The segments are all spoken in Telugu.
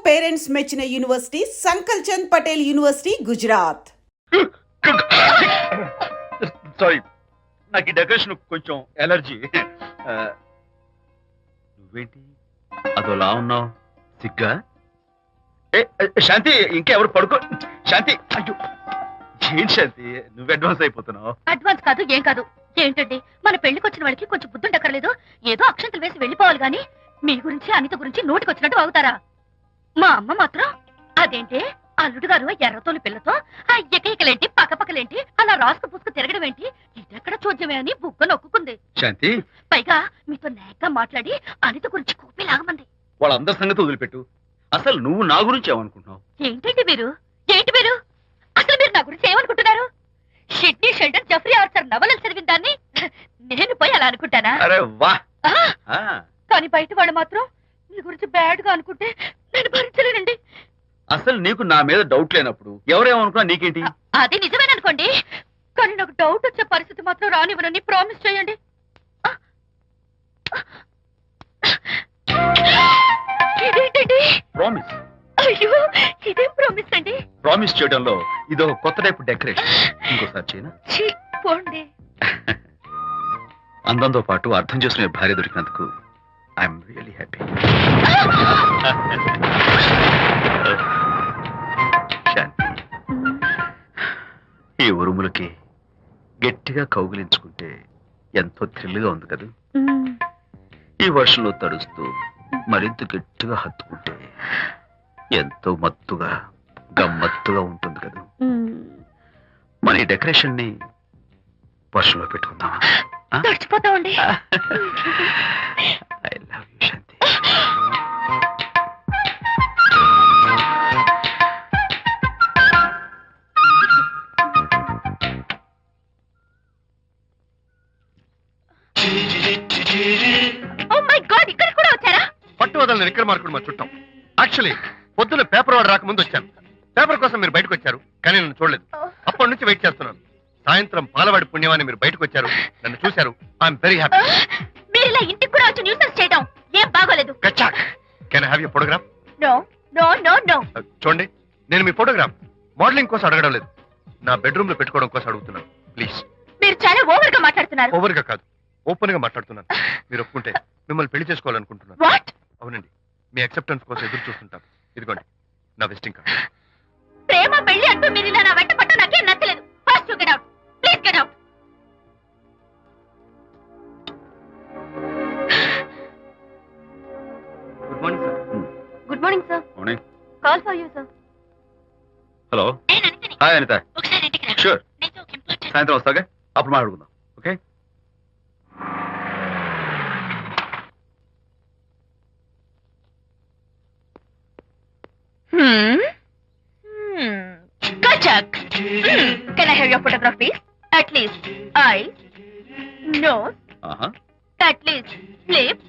పేరెంట్స్ మెచ్చిన university Sankal Chand Patel university Gujarat. Sorry, నాకు ఈ డెకరేషన్ కొంచెం ఎలర్జీ. నువ్వేంటి అదోలా ఉన్నావు? సిగ్గా? శాంతి, ఇంకెవరు పడుకో. శాంతి, అయ్యో ఏంటి శాంతి, నువ్వు అడ్వాన్స్ అయిపోతున్నావు. అడ్వాన్స్ కాదు, ఏం కాదు. ఏంటండి, మన పెళ్లికి వచ్చిన వాళ్ళకి కొంచెం బుద్ధుండక్కర్లేదు. ఏదో అక్షంతలు వేసి వెళ్ళిపోవాలి గాని మీ గురించి అనిత గురించి నోటికి వచ్చినట్టు అవుతారా? మా అమ్మ మాత్రం అదేంటి అల్లుడు గారు ఎర్రతోని పిల్లతో ఆ ఎకైకలేంటి పక్కపక్కలేంటి అలా రాసుకు పుసుకు తిరగడం ఏంటి, ఇదెక్కడ చూద్యమే అని బుగ్గ నొక్కుంది. శాంతి, పైగా మీతో నేగ్గా మాట్లాడి అనిత గురించి కూపి లాగమంది. వాళ్ళందరి సంగతి వదిలిపెట్టు. అసలు నువ్వు నా గురించి ఏమనుకుంటున్నావు? ఏంటండి మీరు, ఏంటి మీరు అసలు మీరు నా గురించి ఏమనుకుంటున్నారు? షిడ్నీ షెల్డన్ జెఫ్రీ ఆర్చర్ నవలలు చదివిన దాన్ని నేను పోయి అలా అనుకుంటానా? అరే వా! కానీ బయట వాళ్ళు మాత్రం మీ గురించి బ్యాడ్ గా అనుకుంటే నేను భరించలేనండి. అసలు నీకు నా మీద డౌట్ లేనప్పుడు ఎవరేమనుకున్నా నీకేంటి? అది నిజమేననుకోండి, కానీ నాకు డౌట్ వచ్చే పరిస్థితి మాత్రం రానివ్వనని ప్రామిస్ చేయండి. ఇదేంటండి? ప్రామిస్? అయ్యో, ఇదేం ప్రామిస్ అండి? ప్రామిస్ చేయడంలో ఇదో కొత్త టైప్ డెకరేషన్. ఇంకోసారి చేయనా? పోండి. అందంతో పాటు అర్థం చేసుకునే భార్య దొరికినందుకు ఐఎమ్ రియలీ హ్యాపీ. ఈ ఉరుములకి గట్టిగా కౌగిలించుకుంటే ఎంతో థ్రిల్గా ఉంది కదా. ఈ వర్షంలో తడుస్తూ మరింత గట్టిగా హత్తుకుంటే ఎంతో మత్తుగా గమ్మత్తుగా ఉంటుంది కదా. మన ఈ డెకరేషన్ ని వర్షంలో పెట్టుకుందామా? తడిచిపోతామండి. I love you Shanti. Oh my God, ఇక్కడ కూడా వచ్చారా? పట్టు వదలని నిక్కర మార్కుడు మా చుట్టాం. యాక్చువల్లీ పొద్దున్న పేపర్ వాడు రాకముందు వచ్చాను. పేపర్ కోసం మీరు బయటకు వచ్చారు, కానీ నన్ను చూడలేదు. అప్పటి నుంచి వెయిట్ చేస్తున్నాను. సాయంత్రం పాలవాడి పుణ్యమాన్ని మీరు బయటకు వచ్చారు, నన్ను చూశారు. I'm very happy. మీరు ఇలా ఇంటికి కూడా వచ్చి న్యూసెన్స్ చేయడం ఏం బాగోలేదు. Can I have your photograph? No no no no. చూడండి, నేను మీ ఫోటోగ్రాఫ్ మోడలింగ్ కోసం అడగడం లేదు, నా బెడ్రూమ్ లో పెట్టుకోవడం కోసం అడుగుతున్నాను. ప్లీజ్. మీరు చాలా ఓవర్ గా మాట్లాడుతున్నారు. ఓవర్ గా కాదు, ఓపెన్ గా మాట్లాడుతున్నాను. మీరు ఒప్పుకుంటే మిమ్మల్ని పెళ్లి చేసుకోవాలనుకుంటున్నాను. వాట్? అవునండి, మీ అక్సెప్టెన్స్ కోసం ఎదురు చూస్తుంటాను. ఇదిగోండి నా విజిటింగ్ కార్డ్. ప్రేమ పెళ్లి అంటూ మీరు ఇలా నా వెంట పట్ట నాకేం నచ్చలేదు. First you get out, please get out. Good morning sir. Good morning sir. Morning. Call for you sir. Hello. నేను అనితని. హాయ్ అనిత. ఒకసారి ఇంటికి రా. షూర్. నీతో ఒక ఇంపార్టెంట్. సాయంత్రం వస్తాగా, అప్పుడు మాట్లాడుకుందాం. Okay. Kachak. Can I have your photograph, please? At least eyes, nose, at least lips.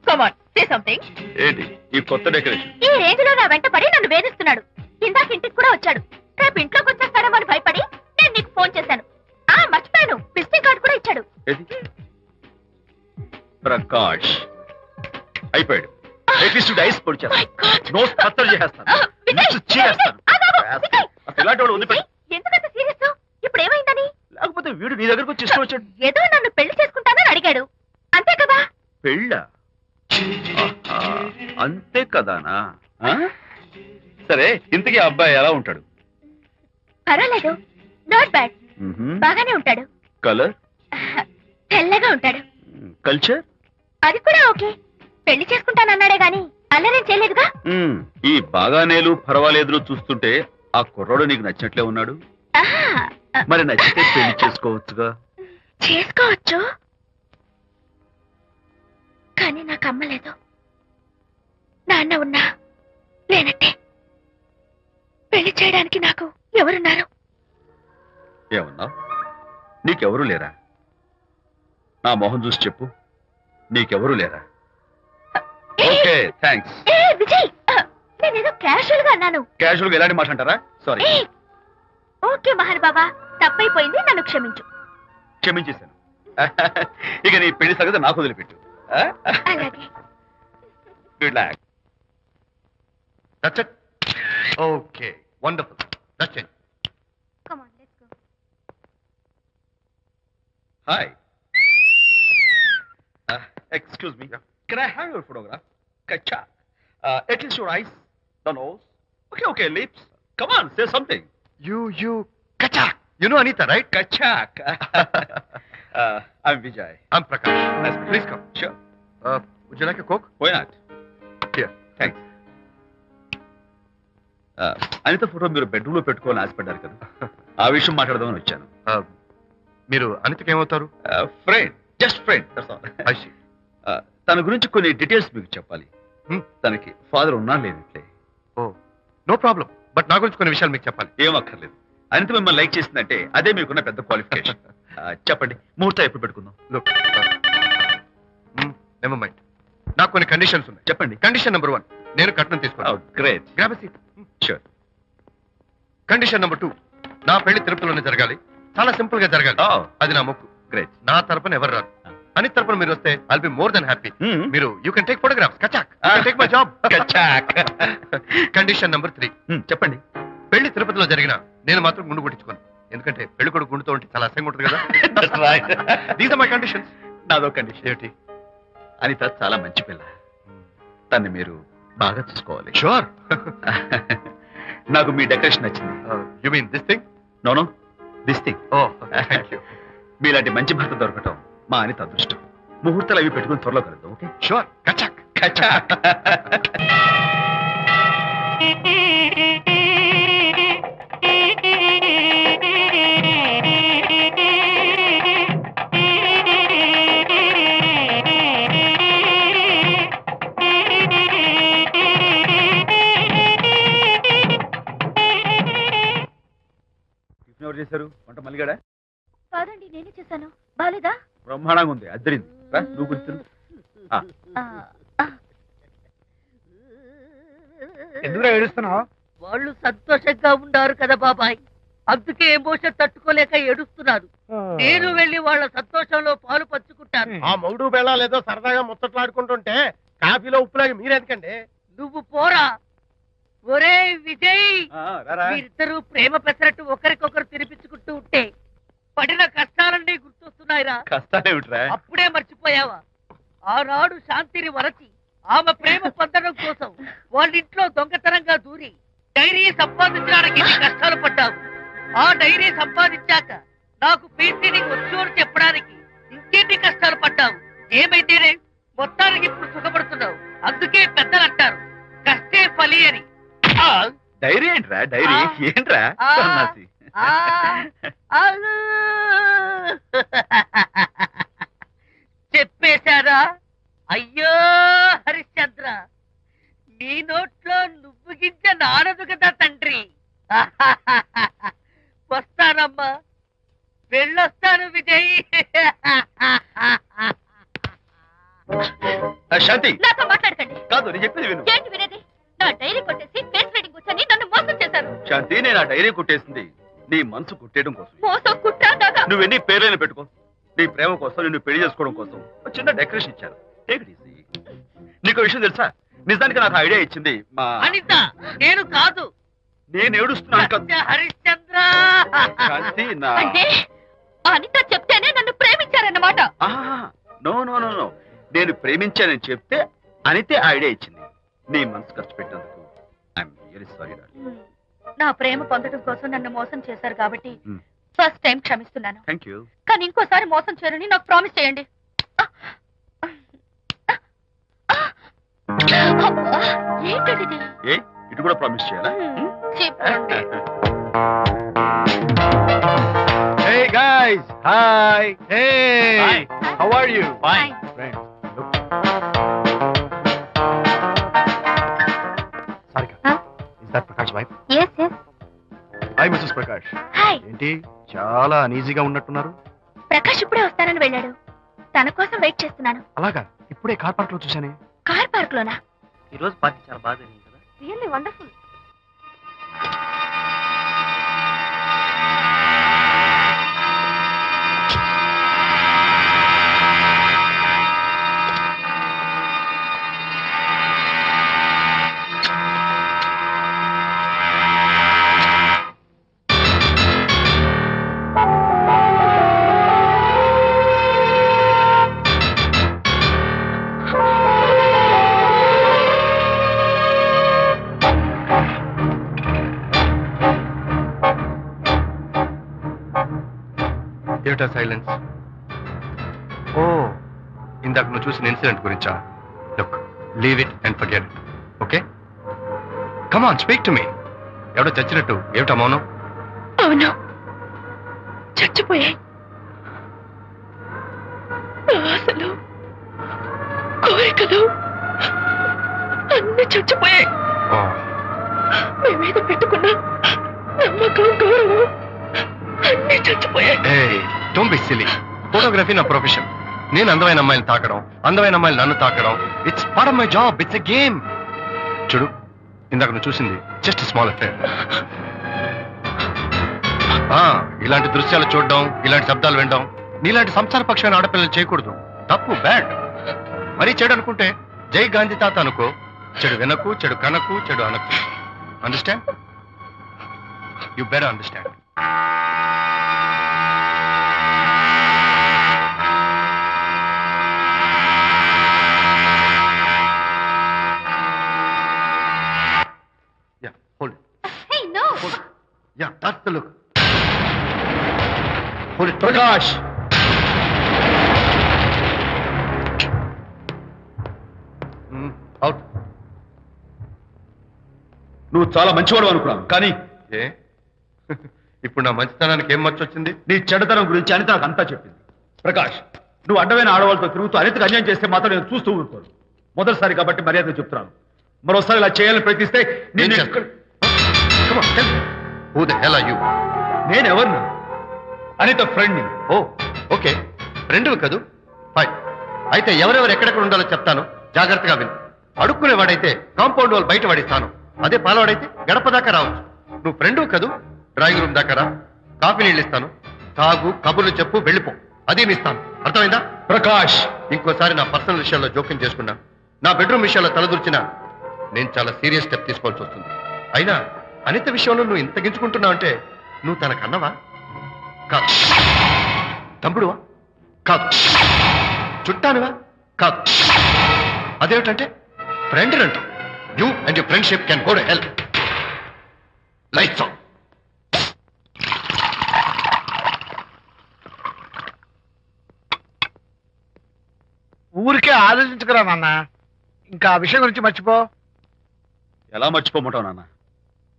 Come on, say something. ఏంటి ఈ కొత్త డెకరేషన్? ఈ రేంజ్ లో నా వెంట పడి నన్ను వేధిస్తున్నాడు. ఇందాక ఇంటికి కూడా వచ్చాడు. రేపు ఇంట్లోకి వచ్చేస్తాడేమో అని భయపడి నేను నీకు ఫోన్ చేశాను. మర్చిపోయాను, విజిటింగ్ కార్డు కూడా ఇచ్చాడు. ప్రకాష్ అయిపోయాడు. అట్లీస్ట్ డైస్ పొడి My God. నోట్ కత్తలు చేసేస్తాను. ఇలాంటి వాడు వదిలిపెట్టు. ఎందుకంత సీరియస్? ఇప్పుడు ఏమైందని? లేకపోతే వీడు నీ దగ్గరకు వచ్చి ఇష్టం వచ్చాడు. ఏదో నన్ను పెళ్లి చేసుకుంటానని అడిగాడు, అంతే కదా? పెళ్ళ? అంతే కదానా? సరే, ఇంతకీ ఆ అబ్బాయి ఎలా ఉంటాడు? పర్వాలేదు, నాట్ బ్యాడ్. బాగానే ఉంటాడు. కలర్? తెల్లగా ఉంటాడు. కల్చర్? అది కూడా ఓకే. పెళ్లి చేసుకుంటానన్నాడే గాని అల్లరేం చేయలేదుగా. ఈ బాగానేలు పర్వాలేదు చూస్తుంటే ఆ కుర్రోడు నీకు నచ్చినట్లే ఉన్నాడు. మరి నచ్చితే పెళ్లి చేసుకోవచ్చుగా. చేసుకోవచ్చు, కానీ నాకు అమ్మ లేదు, నాన్న ఉన్నా లేనట్టే. పెళ్లి చేయడానికి నాకు ఎవరున్నారు? ఏమన్నా? నీకెవరూ లేరా? నా మొహం చూసి చెప్పు, నీకెవరూ లేరా? Okay, thanks. విజయ్, నేనేదో క్యాషువల్ గా అన్నాను. క్యాజువల్ గా ఎలాంటి మాట అంటారా? సారీ. ఓకే మహర్ బాబా, తప్పైపోయింది, నన్ను క్షమించు. క్షమించేశాను. ఇక నీ పెళ్లి సంగతి నాకు వదిలిపెట్టు. అలాగే. Relax. That's it. Okay, wonderful. That's it. Come on let's go. Hi. Excuse me. Can I have your photograph? Kacha. At least your eyes, the nose. Okay, lips. Come on, say something. You kachak. You know Anita, right? Kachak. I'm Vijay. I'm Prakash. Nice to meet you. Please come. Sure. Would you like a Coke? Why not? Here. Thanks. Anita photo మీరు బెడ్రూమ్ లో పెట్టుకోవాలని ఆశపడ్డారు కదా, ఆ విషయం మాట్లాడదామని వచ్చాను. మీరు అనితకి ఏమవుతారు? Friend, just friend. తన గురించి కొన్ని డీటెయిల్స్ మీకు చెప్పాలి. తనకి ఫాదర్ ఉన్నా లేనట్లే. ఓ, నో ప్రాబ్లం. బట్ నా గురించి కొన్ని విషయాలు మీకు చెప్పాలి. ఏం అక్కర్లేదు. అనిత మిమ్మల్ని లైక్ చేసిందంటే అదే మీకున్న పెద్ద క్వాలిఫికేషన్. చెప్పండి, ముహూర్తం ఎప్పుడు పెట్టుకుందాం? Look, never mind. నాకు కొన్ని కండిషన్స్ ఉన్నాయి. చెప్పండి. కండిషన్ నెంబర్ 1, నేను కట్నం తీసుకున్నాను. Great. Grab seat. Sure. Condition number 2, నా పెళ్లి తిరుపతిలోనే జరగాలి. చాలా సింపుల్ గా జరగాలి. అది నా మొక్కు. గ్రేట్. నా తరపున ఎవరు రాదు. అని తరపున మీరు వస్తే I'll be more than happy. మీరు యూ కెన్ టేక్ ఫోటోగ్రాఫ్స్. కచాక్. Take my job. కచాక్. కండిషన్ నెంబర్ 3, చెప్పండి. పెళ్లి తిరుపతిలో జరిగిన నేను మాత్రం గుండు కొట్టించుకోను. ఎందుకంటే పెళ్లి కొడుకు గుండుతో ఉంటే చాలా అసహ్యంగా ఉంటుంది కదా. These are my conditions. నాదో కండిషన్. ఏమిటి? అనిత చాలా మంచి పిల్ల. తన్ని మీరు బాగా చూసుకోవాలి. షూర్. నాకు మీ డెకరేషన్ నచ్చింది. You mean this thing? No, this thing. Oh, thank you. మీలాంటి మంచి భర్త దొరకటం మా అనిత అదృష్టం. ముహూర్తాలు అవి పెట్టుకుని త్వరలో కలుద్దాం. ఓకే? షూర్. కచాక్. కచాక్. ఎవరు చేశారు వంట? మల్లిగాడా? కాదండి, నేనే చేశాను. బాలేదా? బ్రహ్మాండంగా ఉంది. అద్దరింది. నువ్వు గుర్తు. ఎందుకు ఏడుస్తున్నావు? వాళ్ళు సంతోషంగా ఉన్నారు కదా బాబాయ్, అందుకే ఎమోషన్ తట్టుకోలేక ఏడుస్తున్నారు. నేను వెళ్ళి వాళ్ళ సంతోషంలో పాలు పంచుకుంటాను. ఆ మౌడు బెళ్ళాలేదో సరదాగా ముచ్చట్లాడుకుంటుంటే కాఫీలో ఉప్పులాగి మీరెందుకండి? నువ్వు పోరా. ఒరే విజయ్, మీరిద్దరూ ప్రేమ పెసరట్టు ఒకరికొకరు తినిపించుకుంటూ ఉంటే పడిన కష్టాలన్నీ గుర్తొస్తున్నాయిరా. కష్టాలేమిట్రా? అప్పుడే మర్చిపోయావా? ఆనాడు శాంతిని వరచి ఆమె ప్రేమ పొందడం కోసం వాళ్ళింట్లో దొంగతనంగా దూరి డైరీ సంపాదించడానికి ఎన్ని కష్టాలు పడ్డావు. ఆ డైరీ సంపాదించాక నాకు పీసీడీకి వచ్చు అని చెప్పడానికి ఇంకెన్ని కష్టాలు పడ్డావు. ఏమైతేనే మొత్తానికి ఇప్పుడు సుఖపడుతున్నావు. అందుకే పెద్దలు అంటారు కష్టే ఫలి అని. డైరీ ఏంట్రా? డైరీ ఏంట్రా? సన్నాసి. చెప్పేశారా? అయ్యో హరిశ్చంద్ర, నీ నోట్లో నువ్వు గింజ నానదు కదా తండ్రి. వస్తానమ్మా, వెళ్ళొస్తాను విజయ్. శాంతి, నాతో మాట్లాడకండి. కాదు, నేను చెప్పేది విను. ఏంటి వినేది? నా డైరీ కొట్టేసి ఫేస్ రీడింగ్ వచ్చని నన్ను మోసం చేశారు. శాంతి, నేను ఆ డైరీ కుట్టేసింది నీ మనసు కుట్టేయడం కోసం. మోసం కుట్టాగా. నువ్వెన్ని పేర్లైనా పెట్టుకో, నీ ప్రేమ కోసం, నిన్ను పెళ్లి చేసుకోవడం కోసం ఒక చిన్న డెకరేషన్ ఇచ్చాను. Take it easy. నీకు విషయం తెలుసా? నిజానికి నాకు ఐడియా ఇచ్చింది మా అనిత. నేను కాదు. నేను ఏడుస్తున్నాను కదా హరిశ్చంద్ర. శాంతి. నా అంటే అనిత చెప్తేనే నన్ను ప్రేమించారన్నమాట. నో నో నో నో, నేను ప్రేమించానని చెప్తే అనితే ఐడియా ఇచ్చింది. నీ మనసు ఖర్చు పెట్టినందుకు ఐఎమ్ రియల్లీ సారీ డార్లింగ్. నా ప్రేమ పొందడం కోసం నన్ను మోసం చేశారు కాబట్టి ఫస్ట్ టైం క్షమిస్తున్నాను. Thank you. కానీ ఇంకోసారి మోసం చేయరని నాకు ప్రామిస్ చేయండి. ఏంటండి? ఏ ఇటు కూడా ప్రామిస్ చేయాలా? చెప్పండి. Hey guys, hi. Hey, Hi. how are you? Fine. Friends, look. Sarika, Huh? is that Prakash wife? Yes, yes. Hi, Mrs. Prakash. Hi. ఏంటి చాలా అనీజీగా ఉన్నట్టున్నారు? ప్రకాష్ ఇప్పుడే వస్తానని వెళ్ళాడు. తన కోసం వెయిట్ చేస్తున్నాను. అలాగా, ఇప్పుడే కార్ పార్క్ లో చూశానే. కార్ పార్క్ లోనా? ఈ రోజు పార్టీ చాలా బాగా జరిగింది కదా. Really wonderful. What are silence? Oh, ఇందాక నువ్వు చూసిన ఇన్సిడెంట్ గురించా? Look, leave it and forget it. Okay, come on, speak to me. ఎవడో చచ్చినట్టు ఏమిటా మౌనం? అవును, చచ్చిపోయాయి. ఆశలు, కోరికలు అన్ని చచ్చిపోయాయి. మేమేదో పెట్టుకున్న నమ్మకం, గౌరవం అన్ని చచ్చిపోయాయి. Don't be silly. ఫోటోగ్రఫీ నా ప్రొఫెషన్. నేను అందమైన అమ్మాయిని తాకడం, అందమైన అమ్మాయిలు నన్ను తాకడం, it's part of my job. It's a game. చూడు, ఇందాక నువ్వు చూసింది జస్ట్ స్మాల్ అఫేర్. ఇలాంటి దృశ్యాలు చూడడం, ఇలాంటి శబ్దాలు వినడం నీలాంటి సంసారపక్షమైన ఆడపిల్లలు చేయకూడదు. తప్పు, బ్యాడ్. మరీ చెడు అనుకుంటే జై గాంధీ తాత అనుకో. చెడు వినకు, చెడు కనకు, చెడు అనకు. Understand? You better understand. Yeah, hold it. Hey, no. Hold it. Yeah, that's the look. Hold it. Prakash, Out. నువ్వు చాలా మంచివాడు అనుకున్నాను, కానీ ఏ ఇప్పుడు నా మంచితనానికి ఏం మర్చొచ్చింది? నీ చెడ్డతనం గురించి అనిత నాకు అంతా చెప్పింది. ప్రకాష్, నువ్వు అడ్డమైన ఆడవాళ్ళతో తిరుగుతూ అనితకు అన్యాయం చేస్తే మాత్రం నేను చూస్తూ ఉంటాను. మొదటిసారి కాబట్టి మర్యాద చెప్తున్నాను. మరోసారి ఇలా చేయాలని ప్రయత్నిస్తే నేను Who the hell are you? నేను ఎవరినా? అనిత ఫ్రెండ్ని. ఓ, ఓకే, ఫ్రెండ్ కదూ. ఫైన్. అయితే ఎవరెవరు ఎక్కడెక్కడ ఉండాలో చెప్తాను, జాగ్రత్తగా విను. అడుక్కునేవాడైతే కాంపౌండ్ వాళ్ళు బయట పడిస్తాను. అదే పాలవాడైతే గడప దాకా రావచ్చు. నువ్వు ఫ్రెండ్ కదూ, డ్రాయింగ్ రూమ్ దాకా రా. కాఫీ నీళ్ళు ఇస్తాను, తాగు, కబుర్లు చెప్పు, వెళ్ళిపో. అదే ఇస్తాను. అర్థమైందా? ప్రకాష్, ఇంకోసారి నా పర్సనల్ విషయాల్లో జోక్యం చేసుకున్నా, నా బెడ్రూమ్ విషయాల్లో తలదూర్చినా నేను చాలా సీరియస్ స్టెప్ తీసుకోవాల్సి వస్తుంది. అయినా అనిత విషయంలో నువ్వు ఇంత గించుకుంటున్నావు అంటే నువ్వు తనకన్నవా? కాదు. తమ్ముడువా? కాదు. చుట్టానువా? కాదు. అదేమిటంటే ఫ్రెండ్ అంటావు. You and your friendship can go to hell. Lights on. ఊరికే ఆలోచించుకురా నాన్న, ఇంకా ఆ విషయం గురించి మర్చిపో. ఎలా మర్చిపోమంటావు నాన్న?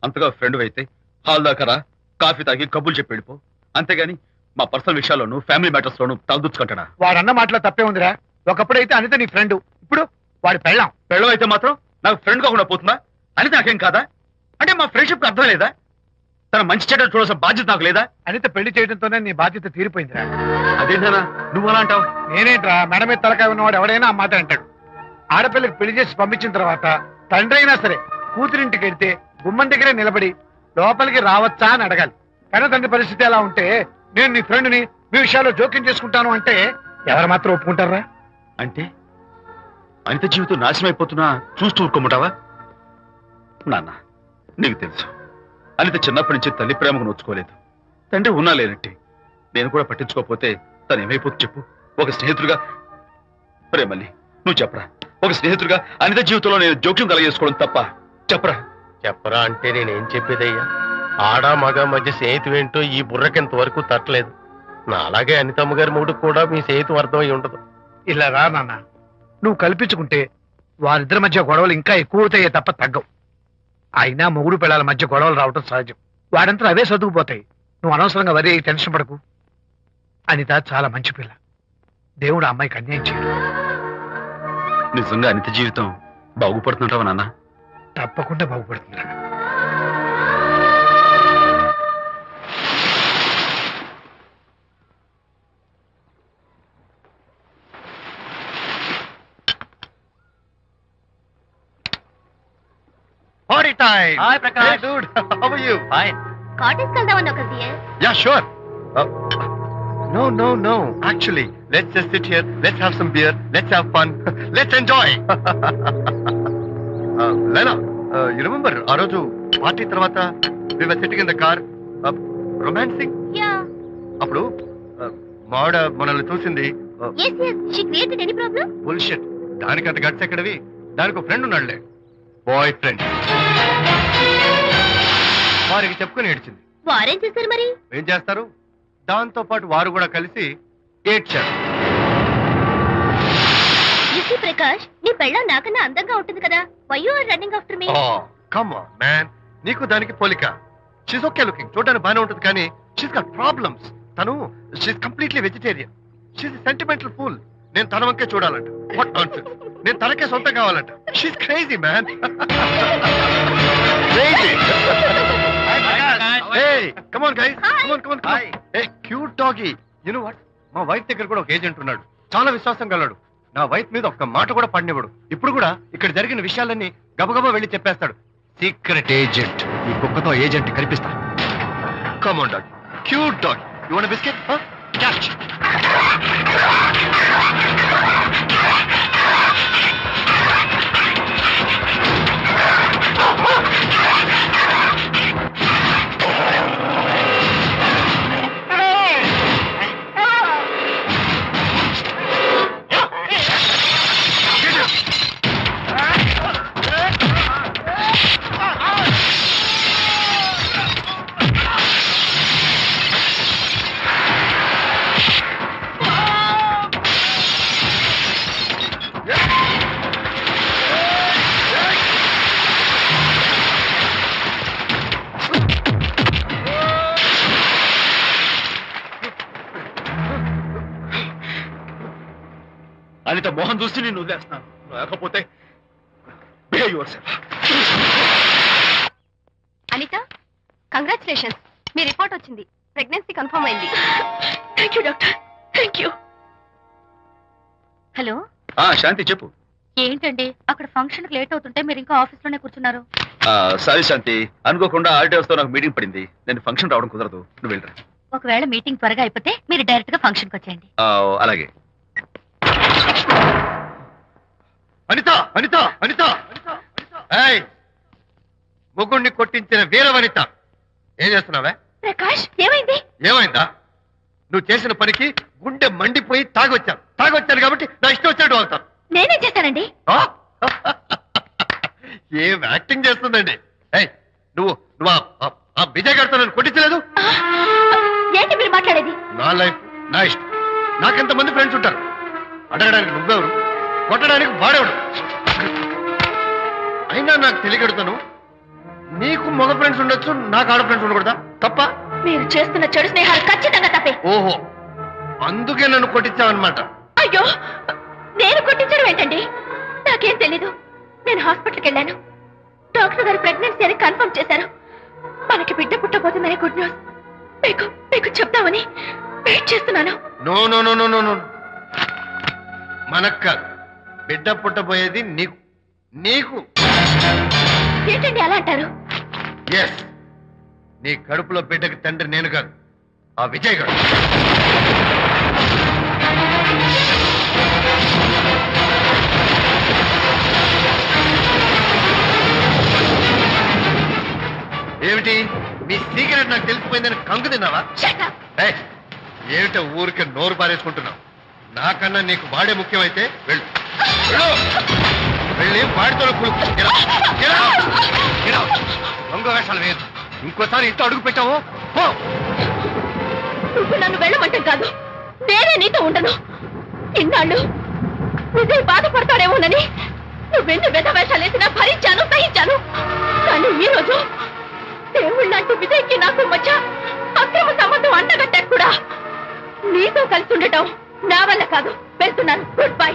అంతగా ఫ్రెండ్ అయితే హాల్ దాకా రా, కాఫీ తాగి కబుర్లు చెప్పి వెళ్ళిపో. అంతేగాని మా పర్సనల్ విషయాల్లోనూ ఫ్యామిలీ మ్యాటర్స్ లోనూ తలదూర్చుకుంటాడా? వాడన్న మాటలో తప్పే ఉందిరా. ఒకప్పుడైతే అనిత నీ ఫ్రెండ్, ఇప్పుడు వాడి పెళ్ళాం. పెళ్ళం అయితే మాత్రం నాకు ఫ్రెండ్ కాకుండా పోతుందా? అనిత నాకేం కాదా? అంటే మా ఫ్రెండ్షిప్ అర్థం లేదా? తన మంచి చెడ్డ చూడాల్సిన బాధ్యత నాకు లేదా? అనిత పెళ్లి చేయడంతోనే నీ బాధ్యత తీరిపోయిందిరా. అదేంటనా నువ్వు అలా అంటావు? నేనేంట్రా, మెడ మీద తలకాయ ఉన్నవాడు ఎవడైనా ఆ మాట అంటాడు. ఆడపిల్లకి పెళ్లి చేసి పంపించిన తర్వాత తండ్రి అయినా సరే కూతురింటికి వెళ్తే గుమ్మం దగ్గరే నిలబడి లోపలికి రావచ్చా అని అడగాలి. కన్న తండ్రి పరిస్థితి ఎలా ఉంటే నేను నీ ఫ్రెండ్ని మీ విషయాల్లో జోక్యం చేసుకుంటాను అంటే ఎవరు మాత్రం ఒప్పుకుంటారా? అంటే అనిత జీవితం నాశనం అయిపోతున్నా చూస్తూ ఊరుకోమంటావా? నాన్న, నీకు తెలుసు అనిత చిన్నప్పటి నుంచి తల్లి ప్రేమకు నోచుకోలేదు. తండ్రి ఉన్నా లేనట్టే. నేను కూడా పట్టించుకోకపోతే తను ఏమైపోతుంది చెప్పు? ఒక స్నేహితుడిగా ప్రేమల్ని నువ్వు చెప్పరా? ఒక స్నేహితుడిగా అనిత జీవితంలో నేను జోక్యం కలగేసుకోవడం తప్ప? చెప్పరా? చెప్పరా అంటే నేనేం చెప్పేదయ్యా? ఆడ మగ మధ్య స్నేహితుడు ఏంటో ఈ బుర్రకింత వరకు తట్టలేదు. నా అలాగే అనితమ్మ గారి మూడు కూడా మీ స్నేహితం అర్థమై ఉండదు. ఇలా రా నాన్న, నువ్వు కల్పించుకుంటే వారిద్దరి మధ్య గొడవలు ఇంకా ఎక్కువ అవుతాయే తప్ప తగ్గవు. అయినా మొగుడు పిల్లల మధ్య గొడవలు రావటం సహజం. వాడంతా అవే సర్దుకుపోతాయి. నువ్వు అనవసరంగా వరి టెన్షన్ పడకు. అనిత చాలా మంచి పిల్ల. దేవుడు ఆ అమ్మాయికి అన్యాయం చేయడు. నిజంగా అనిత జీవితం బాగుపడుతుంటావా నాన్న? తప్పకుండా బాగుపడుతుందిరా. Party time. Hi, Prakash. Hey, dude. How are you? Fine. Cottage వెళ్దామన్నా కదా dear. Yeah, sure. No. Actually, let's just sit here. Let's have some beer. Let's have fun. Let's enjoy. Lena, you remember ఆ రోజు పార్టీ తర్వాత we were sitting in the car, romancing? Yeah. అప్పుడు మావిడ మనల్ని చూసింది. Yes. She created any problem? Bullshit. దానికి అంత గట్స్ ఎక్కడవి? దానికి ఒక ఫ్రెండ్ ఉన్నాడులే, బాయ్ ఫ్రెండ్. వారికి చెప్పుకొని ఏడ్చింది. వారేం చేశారు మరి? ఏం చేస్తారు? దాంతో పాటు వారు కూడా కలిసి ఏడ్చారు. ప్రకాష్, నీ పెళ్ళం నాకన్నా అందంగా ఉంటుంది కదా. Why you are running after me? Come on man, నీకు దానికి పోలిక. షీస్ ఓకే లుకింగ్, చూడడానికి బాగానే ఉంటుంది, కానీ షీస్ గాట్ ప్రాబ్లమ్స్. తను she's completely vegetarian. She's sentimental pool. నేను తన వంకే చూడాలంట. What nonsense. నేను తనకే సొంతం కావాలంట. She's crazy man. Crazy. Hey, come on guys. Come on. Hey, cute doggy. You know what? మా వైఫ్ దగ్గర కూడా ఒక ఏజెంట్ ఉన్నాడు. చాలా విశ్వాసం గలడు. నా వైఫ్ మీద ఒక్క మాట కూడా పడినివ్వడు. ఇప్పుడు కూడా ఇక్కడ జరిగిన విషయాలన్నీ గబగబా వెళ్ళి చెప్పేస్తాడు. Secret agent. ఈ కుక్కతో ఏజెంట్ కనిపిస్తా. Come on dog. Cute dog. You want a biscuit? Huh? Catch. Anitha Mohan చూసి నేను వదిలేస్తున్నాను. లేకపోతే behave yourself. అనిత, కంగ్రాచులేషన్స్. మీ రిపోర్ట్ వచ్చింది. ప్రెగ్నెన్సీ కన్ఫర్మ్ అయింది. Thank you doctor. Thank you. Hello, Shanti చెప్పు. ఏంటండి అక్కడ ఫంక్షన్ కి లేట్ అవుతుంటే మీరు ఇంకా ఆఫీస్ లోనే కూర్చున్నారు? సారీ శాంతి, అనుకోకుండా ఆర్టీఎస్ తో నాకు మీటింగ్ పడింది. నేను ఫంక్షన్ రావడం కుదరదు. నువ్వు వెళ్ళరా. ఒకవేళ మీటింగ్ త్వరగా అయిపోతే మీరు డైరెక్ట్ గా ఫంక్షన్ కి వచ్చేయండి. అలాగే. అనిత ఏయ్, ముగ్గుడిని కొట్టించిన వీర వనిత, ఏం చేస్తున్నావే? ప్రకాష్, ఏమైంది? ఏమైందా? నువ్వు చేసిన పనికి గుండె మండిపోయి తాగొచ్చాను కాబట్టి నా ఇష్టం వచ్చాడు అవుతాను. నేనేం చేస్తానండి? ఏం యాక్టింగ్ చేస్తుందండి. ఏయ్, నువ్వు ఆ విజయ్ గారితో నన్ను కొట్టించలేదు. ఏంటి మీరు మాట్లాడేది? నా లైఫ్ నా ఇష్టం. నాకెంతమంది ఫ్రెండ్స్ ఉంటారు. అడగడానికి నువ్వెవరు, కొట్టడానికి వాడేవాడు. అయినా నాకు తెలియగడుతాను, నీకు మగ ఫ్రెండ్స్ ఉండొచ్చు, నాకు ఆడ ఫ్రెండ్స్ ఉండకూడదా? తప్ప? మీరు చేస్తున్న చెడు స్నేహాలు ఖచ్చితంగా తప్పే. ఓహో, అందుకే నన్ను కొట్టించావన్నమాట. అయ్యో, నేను కొట్టించడం ఏంటండి? నాకేం తెలీదు. నేను హాస్పిటల్కి వెళ్ళాను. డాక్టర్ గారు ప్రెగ్నెన్సీ అని కన్ఫర్మ్ చేశారు. మనకి బిడ్డ పుట్టబోతుందని గుడ్ న్యూస్ మీకు చెప్తామని వెయిట్ చేస్తున్నాను. No no no no no no, మనకు కాదు, బిడ్డ పుట్టబోయేది నీకు. నీకు ఏంటండి అలా అంటారు? ఎస్, నీ కడుపులో బిడ్డకి తండ్రి నేను కాదు, ఆ విజయ్ గారు. ఏమిటి మీ సీక్రెట్ నాకు తెలిసిపోయిందని కంగు తిన్నావా? ఏయ్, ఏమిటో ఊరికే నోరు పారేసుకుంటున్నావు? నాకన్నా నీకు వాడే ముఖ్యమైతే వెళ్ళు. వెళ్ళి వాడితో దొంగ వేషాలు వేయద్దు. ఇంకోసారి ఇంట్లో అడుగు పెట్టావు పో. నువ్వు నన్ను వెళ్ళమంటాం కాదు, నేనే నీతో ఉండను. ఇన్నాళ్ళు విజయ్ బాధపడతాడేమోనని నువ్వెన్ని వెధ వేషాలు వేసినా భరించాను, సహించాను. కానీ ఈ రోజు దేవుళ్ళంటూ విజయ్కి నాకు మధ్య అక్రమ సంబంధం అంటగట్టాక కూడా నీతో కలిసి ఉండటం నా వల్ల కాదు. వెళ్తున్నాను. Good bye.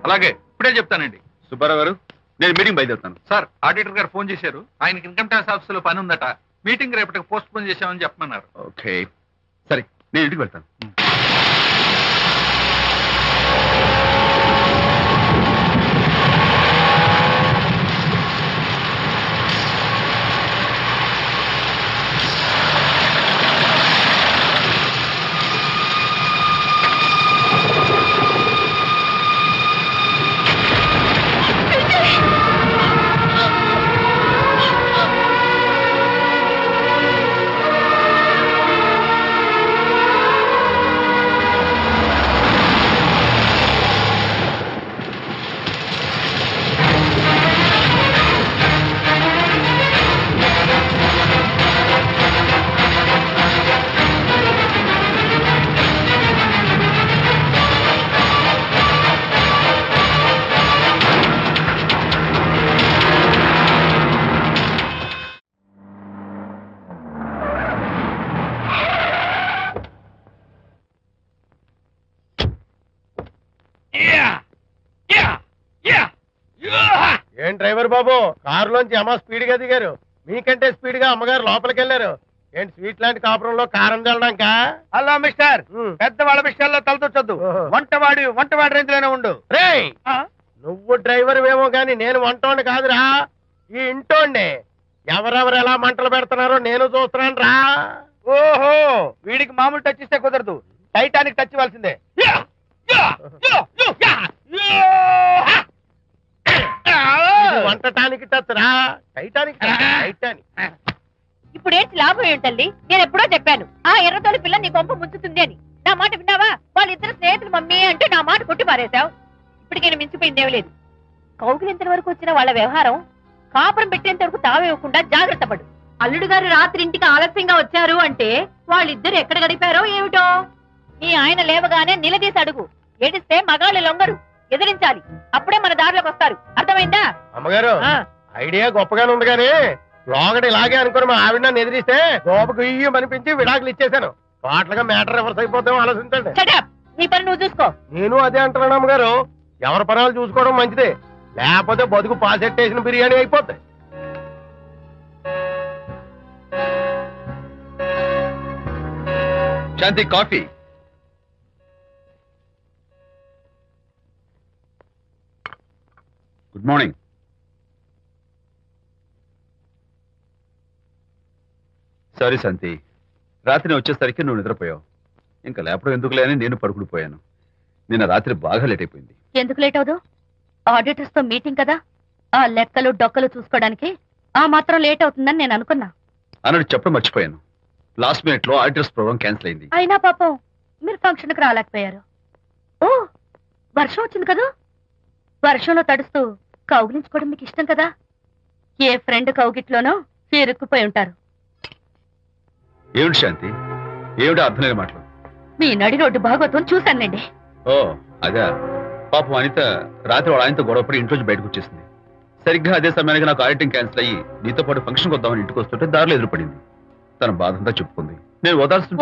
అలాగే, ఇప్పుడే చెప్తానండి. సుబ్బారావు గారు, నేను మీటింగ్ బయలుదేరుతాను. సార్, ఆడిటర్ గారు ఫోన్ చేశారు. ఆయనకి ఇన్కమ్ ట్యాక్స్ ఆఫీస్ లో పని ఉందట. మీటింగ్ రేపటికి పోస్ట్ పోన్ చేశామని చెప్పమన్నారు. ఓకే, సరే, నేను ఇంటికి వెళ్తాను. ఏం డ్రైవర్ బాబు కారులోంచి అమ్మ స్పీడ్ గా దిగారు, మీకంటే స్పీడ్ గా అమ్మగారు లోపలికి వెళ్ళారు. ఏంటి స్వీట్ లాంటి కాపురంలో కారం చల్లడానికా? హలో మిస్టర్, పెద్దవాళ్ళ విషయాల్లో తలదొచ్చొద్దు. వంటవాడి రేంజ్ లోనే ఉండు. రేయ్, నువ్వు డ్రైవర్ ఏమో గాని నేను వంటోండి కాదురా, ఈ ఇంటోండి. ఎవరెవరు ఎలా మంటలు పెడుతున్నారో నేను చూస్తున్నాను రా. ఓహో, వీడికి మామూలు టచ్ ఇస్తే కుదరదు, టైటానిక్ టచ్ ఇవ్వాల్సిందే. ఇది వంటటానికి టచ్ రా, టైటానిక్ టచ్, టైటానిక్. ఇప్పుడు ఏంటి లాభం ఏంటల్లి? నేను ఎప్పుడో చెప్పాను ఆ ఎర్రతోలి పిల్ల నీ కొంప ముంచుతుంది అని. నా మాట విన్నావా? వాళ్ళిద్దరు స్నేహితులు మమ్మీ అంటే నా మాట కొట్టి పారేశావు. ఇప్పటికైనా మించిపోయిందేం లేదు. కౌగిలింత వరకు వచ్చిన వాళ్ళ వ్యవహారం కాపురం పెట్టేంత వరకు తావేయకుండా జాగ్రత్త పడు. అల్లుడు గారు రాత్రి ఇంటికి ఆలస్యంగా వచ్చారు అంటే వాళ్ళిద్దరు ఎక్కడ గడిపారో ఏమిటో. నీ ఆయన లేవగానే నిలదీసి అడుగు. ఏడిస్తే మగాళ్ళు లొంగరు, ఎదిరించాలి. అప్పుడే మన దారిలోకి వస్తారు. అర్థమైందా? అమ్మగారు ఐడియా గొప్పగానే ఉంది కానీ లోగడ ఇలాగే అనుకుని మా ఆవిడ నన్ను ఎదిరిస్తే గోపకు ఇయ్యం అనిపించి విడాకులు ఇచ్చేశాను. పాటలుగా మ్యాటర్ రివర్స్ అయిపోతాం ఆలోచించండి. Shut up. నీ పని నువ్వు చూసుకో. నేను అదే అంటున్నాను అమ్మగారు, ఎవరి పనాలు చూసుకోవడం మంచిదే, లేకపోతే బతుకు పాసెట్టేసిన బిర్యానీ అయిపోతాయి. శాంతి కాఫీ. Good morning. సారీ శాంతి, రాత్రి వచ్చేసరికి నువ్వు నిద్రపోయావు. ఇంకా లేపడం ఎందుకులే అని నేను పడుకుడిపోయాను. నిన్న రాత్రి బాగా లేట్ అయిపోయింది. ఎందుకు లేట్ అవదు? ఆడిటర్స్ తో మీటింగ్ కదా, ఆ లెక్కలు డొక్కలు చూసుకోవడానికి ఆ మాత్రం లేట్ అవుతుందని నేను అనుకున్నా. అన్నట్టు చెప్పడం మర్చిపోయాను. లాస్ట్ మినిట్ లో ఆడిటర్స్ ప్రోగ్రామ్ క్యాన్సిల్ అయింది. అయినా పాపం మీరు ఫంక్షన్ కి రాలేకపోయారు. ఓ, వర్షం వచ్చింది కదా, వర్షంలో తడుస్తూ కౌగిలించుకోవడం మీకు ఇష్టం కదా. ఏ ఫ్రెండ్ కౌగిట్లోనో ఇరుక్కుపోయి ఉంటారు. ఏమిటి శాంతి, ఏమిటి అర్థం లేని మాటలు? మీ నడి రోడ్డు భాగవతం చూశానండి. ఓ అదే, పాపం అనిత రాత్రి వాళ్ళ ఆయనతో గొడవపడి ఇంట్లోంచి బయటకు వచ్చేసింది. సరిగ్గా అదే సమయానికి నాకు ఆడిటింగ్ క్యాన్సిల్ అయ్యి నీతో పాటు ఫంక్షన్కి వద్దామని ఇంటికి వస్తుంటే దారిలో ఎదురుపడింది. తన బాధంతా చెప్పుకుంది. నేను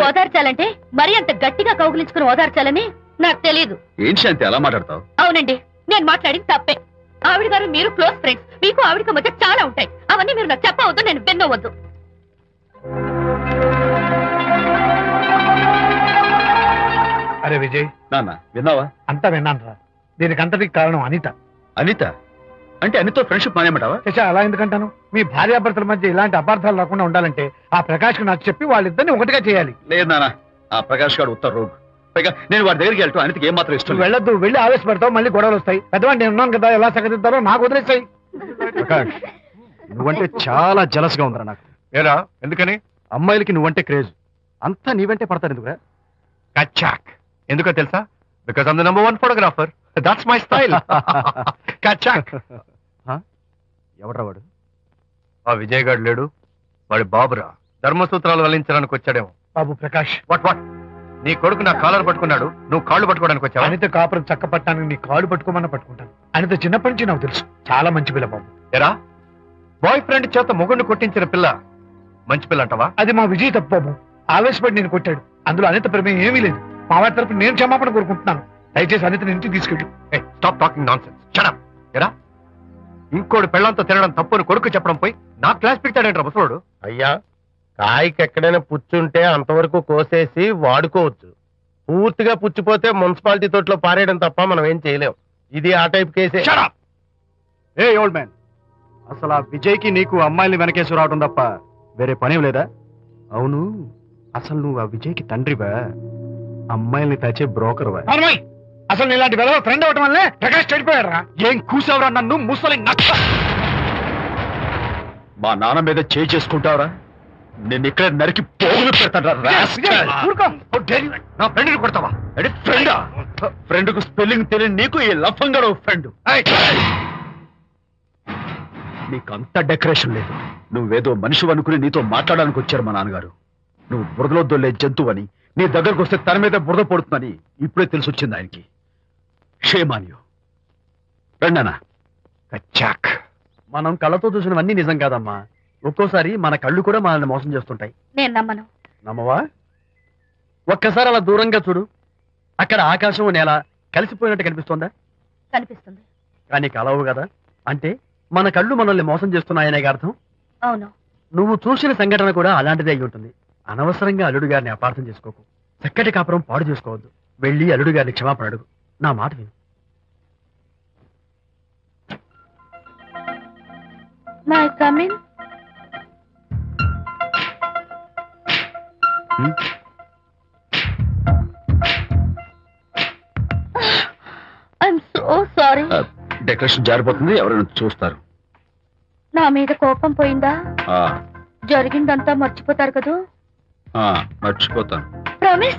ఓదార్చాలంటే మరి అంత గట్టిగా కౌగిలించుకుని ఓదార్చాలని నాకు తెలియదు. ఏం శాంతి అలా మాట్లాడతావు? అవునండి, నేను మాట్లాడింది తప్పే. ఆవిడ గారు మీరు క్లోజ్ ఫ్రెండ్స్, మీకు ఆవిడకి మధ్య చాలా ఉంటాయి. అవన్నీ మీరు నాకు చెప్పవద్దు, నేను విన్నవద్దు. అరే విజయ్, నాన్న విన్నావా? అంతా విన్నాను రా. దీనికి అంతటికి కారణం అనిత. అనిత అంటే అనితో ఫ్రెండ్షిప్ మానేమంటావా? శశా, అలా ఎందుకంటాను? మీ భార్యాభర్తల మధ్య ఇలాంటి అపార్థాలు రాకుండా ఉండాలంటే ఆ ప్రకాష్ కు నాకు చెప్పి వాళ్ళిద్దరిని ఒకటిగా చేయాలి. లేదు నాన్న, ఆ ప్రకాష్ గారు ఉత్తర రోగ్. పైగా నేను వాడి దగ్గరికి వెళ్తాను, అనితకి ఏం మాత్రం ఇష్టం నువ్వు వెళ్ళొద్దు, వెళ్ళి ఆవేశపడతావు, మళ్ళీ గొడవలు వస్తాయి. పెద్దవాడిని నేను ఉన్నాను కదా, ఎలా సగదిద్దారో నాకు వదిలేస్తాయి. ప్రకాష్, నువ్వంటే చాలా జలస్ గా ఉందిరా నాకు. ఏరా ఎందుకని? అమ్మాయిలకి నువ్వంటే క్రేజ్, అంతా నీవంటే పడతారు ఎందుకురా? కచ్చాక్. ఎందుకో తెలుసా? Because I'm the number 1 photographer. That's my style. కచ్చాక్. ఎవడ్రా వాడు? ఆ విజయ్ గారు లేడు, వాడి బాబురా. ధర్మసూత్రాలు వల్లించడానికి వచ్చాడేమో. బాబు ప్రకాష్, వాట్ నీ కొడుకు నా కాలర్ పట్టుకున్నాడు, నువ్వు కాళ్ళు పట్టుకోవడానికి వచ్చావా? అనిత కాపురం చక్క పట్టడానికి నీ కాళ్ళు పట్టుకోమన్నా పట్టుకుంటాను. అనిత చిన్నప్పటి నుంచి నాకు తెలుసు, చాలా మంచి పిల్ల బాబు. ఎరా, బాయ్ ఫ్రెండ్ చేత మొగుడిని కొట్టించిన పిల్ల మంచి పిల్ల అంటావా? అది మా విజయ్ తప్పు బాబు. ఆవేశపడి నేను కొట్టాడు, అందులో అనిత ప్రమేయం ఏమీ లేదు. మా వారి తరపు నేను క్షమాపణ కోరుకుంటున్నాను. దయచేసి అనితని ఇంటికి తీసుకెళ్ళు. Stop talking nonsense. Shut up. ఎరా, ఇంకోటి పెళ్ళంతో తినడం తప్పుని కొడుకు చెప్పడం పోయి నా క్లాస్ పిక్తాడంటారా ముసలోడు? అయ్యా, కాయకి ఎక్కడైనా పుచ్చుంటే అంతవరకు కోసేసి వాడుకోవచ్చు. పూర్తిగా పుచ్చిపోతే మున్సిపాలిటీ తోటలో పారేయడం తప్ప మనం ఏం చేయలేం. ఇది ఆ టైప్ కేసే. Shut up. ఏ ఓల్డ్ మ్యాన్, అసలు ఆ విజయ్కి నీకు అమ్మాయిల్ని వెనకేసి రావడం తప్ప వేరే పనేం లేదా? అవును, అసలు నువ్వు ఆ విజయ్కి తండ్రివా, అమ్మాయిల్ని తెచ్చే బ్రోకర్వా? అవునోయ్, అసలు ఇలాంటి వెళ్ళ ఫ్రెండ్ అవటం వల్లే ప్రకాష్ చెడిపోయాడు రా. ఏం కూసావురా నన్ను ముసలి నక్క? మా నాన్న మీద చేయి చేసుకుంటావరా? నేను ఇక్కడ నరికి పోగులు పెడతాను. నా ఫ్రెండ్ని కొడతావా? ఫ్రెండా? ఫ్రెండ్ కు స్పెల్లింగ్ తెలియని నీకు ఈ లఫంగా ఫ్రెండ్. నీకు అంత డెకరేషన్ లేదు. నువ్వేదో మనిషి అనుకుని నీతో మాట్లాడడానికి వచ్చారు మా నాన్నగారు. నువ్వు బురదలో దొల్లే జంతువు అని, నీ దగ్గరకు వస్తే తన మీద బురద పడుతుందని ఇప్పుడే తెలిసి వచ్చింది ఆయనకి. షేమాన్యు రండనా. కచ్చాక్. మనం కళ్ళతో చూసినవన్నీ నిజం కాదమ్మా. ఒక్కోసారి మన కళ్ళు కూడా మనల్ని మోసం చేస్తుంటాయి. నేను నమ్మను. నమ్మవా? ఒక్కసారి అలా దూరంగా చూడు, అక్కడ ఆకాశం నేల కలిసిపోయినట్టు కనిపిస్తోందా? కనిపిస్తుంది. కానీ కలవు కదా, అంటే మన కళ్ళు మనల్ని మోసం చేస్తున్నాయనే అర్థం. అవును. నువ్వు చూసిన సంఘటన కూడా అలాంటిదే అయి ఉంటుంది. అనవసరంగా అల్లుడు గారిని అపార్థం చేసుకోకు. చక్కటి కాపురం పాడు చేసుకోవద్దు. వెళ్ళి అల్లుడు గారిని క్షమాపణ అడుగు. నా మాట విను. May come in. I'm so sorry. Decoration జారిపోతుంది, ఎవరైనా చూస్తారు. నా మీద కోపం పోయిందా? ఆ, జరిగిందంతా మర్చిపోతారు కదూ? ఆ, మర్చిపోతాను. ప్రామిస్.